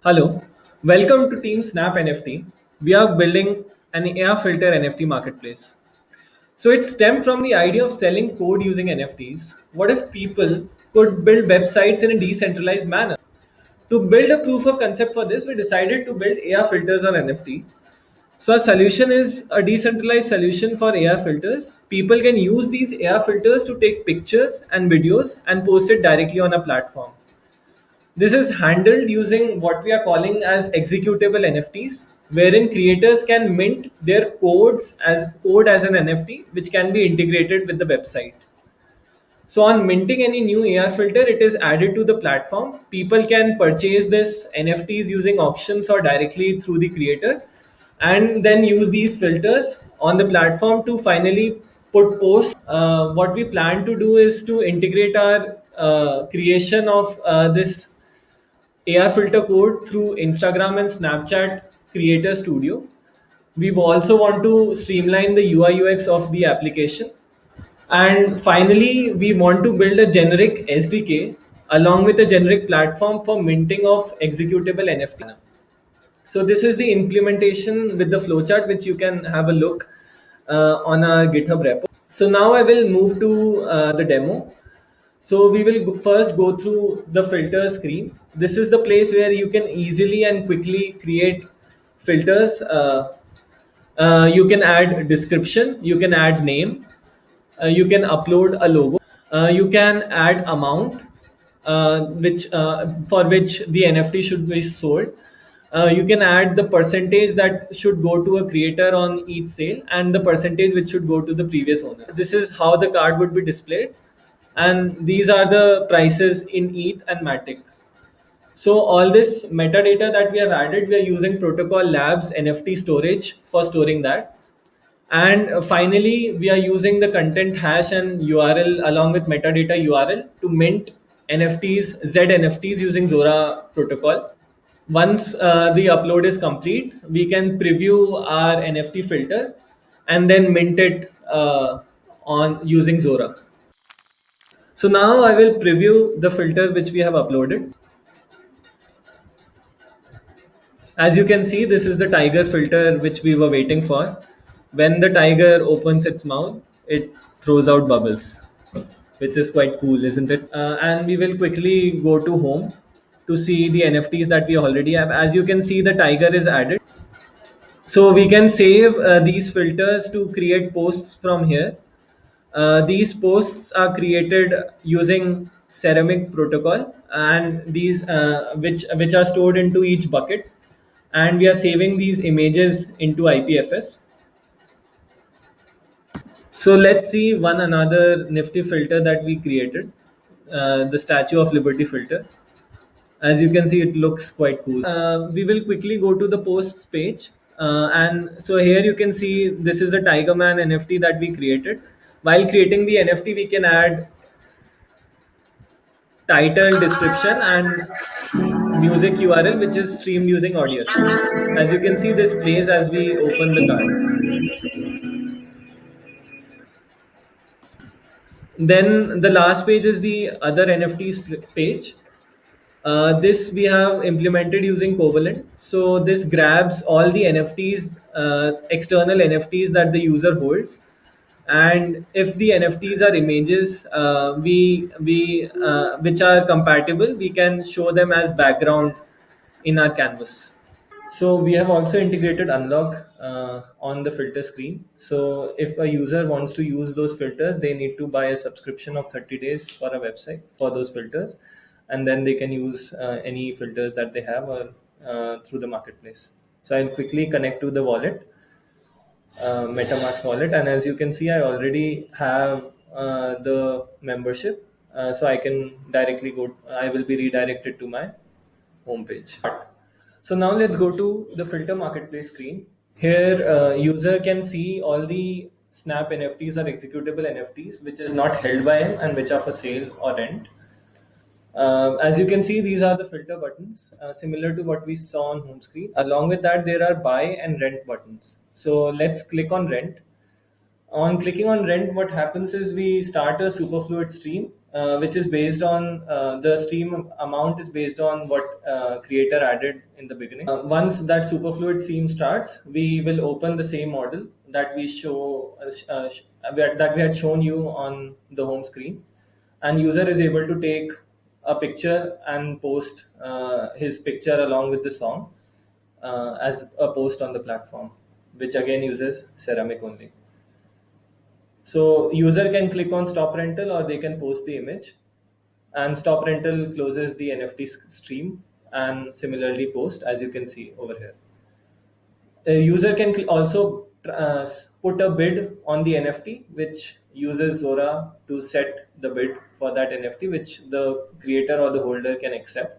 Hello, welcome to Team Snap NFT. We are building an AR filter NFT marketplace. So it stemmed from the idea of selling code using NFTs. What if people could build websites in a decentralized manner? To build a proof of concept for this, we decided to build AR filters on NFT. So our solution is a decentralized solution for AR filters. People can use these AR filters to take pictures and videos and post it directly on a platform. This is handled using what we are calling as executable NFTs, wherein creators can mint their code as an NFT, which can be integrated with the website. So on minting any new AR filter, it is added to the platform. People can purchase this NFTs using auctions or directly through the creator, and then use these filters on the platform to finally put posts. What we plan to do is to integrate our creation of this AR filter code through Instagram and Snapchat Creator Studio. We also want to streamline the UI UX of the application. And finally, we want to build a generic SDK along with a generic platform for minting of executable NFT. So this is the implementation with the flowchart, which you can have a look on our GitHub repo. So now I will move to the demo. So we will first go through the filter screen. This is the place where you can easily and quickly create filters. You can add description, you can add name, you can upload a logo, you can add amount, which for which the NFT should be sold. You can add the percentage that should go to a creator on each sale and the percentage which should go to the previous owner. This is how the card would be displayed, and these are the prices in ETH and Matic. So all this metadata that we have added, we are using Protocol Labs NFT storage for storing that. And finally, we are using the content hash and URL along with metadata URL to mint NFTs, Z NFTs using Zora protocol. Once the upload is complete, we can preview our NFT filter and then mint it on using Zora. So now I will preview the filter which we have uploaded. As you can see, this is the tiger filter which we were waiting for. When the tiger opens its mouth, it throws out bubbles, which is quite cool, isn't it? And we will quickly go to home to see the NFTs that we already have. As you can see, the tiger is added. So we can save these filters to create posts from here. These posts are created using ceramic protocol, and these which are stored into each bucket, and we are saving these images into IPFS. So let's see one another nifty filter that we created, the Statue of Liberty filter. As you can see, it looks quite cool. We will quickly go to the posts page, and so here you can see this is the Tiger Man NFT that we created. While creating the NFT, we can add title, description, and music URL, which is streamed using Audius. As you can see, this plays as we open the card. Then the last page is the other NFTs page. This we have implemented using Covalent. So this grabs all the NFTs, external NFTs that the user holds, and if the NFTs are images, we which are compatible, we can show them as background in our canvas. So we have also integrated unlock on the filter screen. So if a user wants to use those filters, they need to buy a subscription of 30 days for a website for those filters, and then they can use any filters that they have or through the marketplace. So I'll quickly connect to the wallet, MetaMask wallet, and as you can see, I already have the membership, so I can directly go. I will be redirected to my homepage. So now let's go to the filter marketplace screen. Here, user can see all the Snap NFTs or executable NFTs which is not held by him and which are for sale or rent. As you can see, these are the filter buttons, similar to what we saw on home screen. Along with that, there are buy and rent buttons. So let's click on rent. On clicking on rent, what happens is we start a superfluid stream. which is based on the stream amount is based on what creator added in the beginning. Once that superfluid stream starts, we will open the same model that we show that we had shown you on the home screen, and user is able to take a picture and post his picture along with the song as a post on the platform, which again uses ceramic only. So user can click on stop rental or they can post the image, and stop rental closes the NFT stream and similarly post, as you can see over here. A user can also put a bid on the NFT, which uses Zora to set the bid for that NFT, which the creator or the holder can accept.